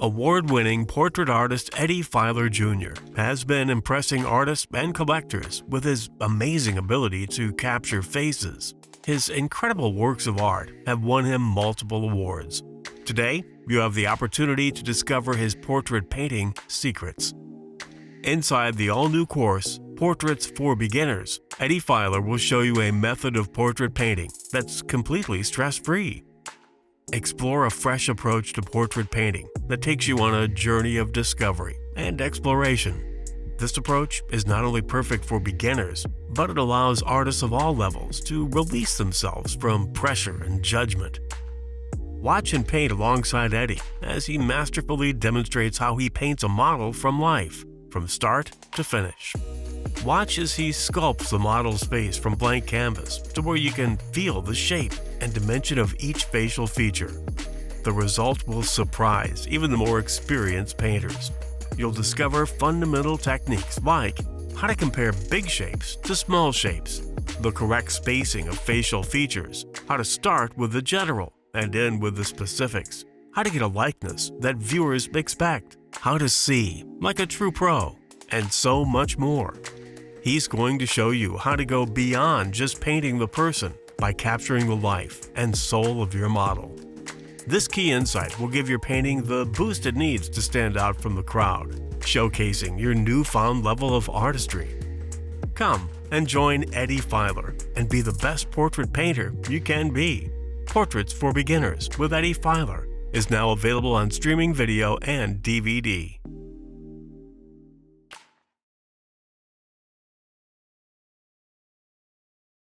Award-winning portrait artist Eddie Filer Jr. has been impressing artists and collectors with his amazing ability to capture faces. His incredible works of art have won him multiple awards. Today, you have the opportunity to discover his portrait painting secrets. Inside the all-new course, Portraits for Beginners, Eddie Filer will show you a method of portrait painting that's completely stress-free. Explore a fresh approach to portrait painting that takes you on a journey of discovery and exploration. This approach is not only perfect for beginners, but it allows artists of all levels to release themselves from pressure and judgment. Watch and paint alongside Eddie as he masterfully demonstrates how he paints a model from life, from start to finish. Watch as he sculpts the model's face from blank canvas to where you can feel the shape and dimension of each facial feature. The result will surprise even the more experienced painters. You'll discover fundamental techniques like how to compare big shapes to small shapes, the correct spacing of facial features, how to start with the general and end with the specifics, how to get a likeness that viewers expect, how to see like a true pro, and so much more. He's going to show you how to go beyond just painting the person by capturing the life and soul of your model. This key insight will give your painting the boost it needs to stand out from the crowd, showcasing your newfound level of artistry. Come and join Eddie Filer and be the best portrait painter you can be. Portraits for Beginners with Eddie Filer is now available on streaming video and DVD.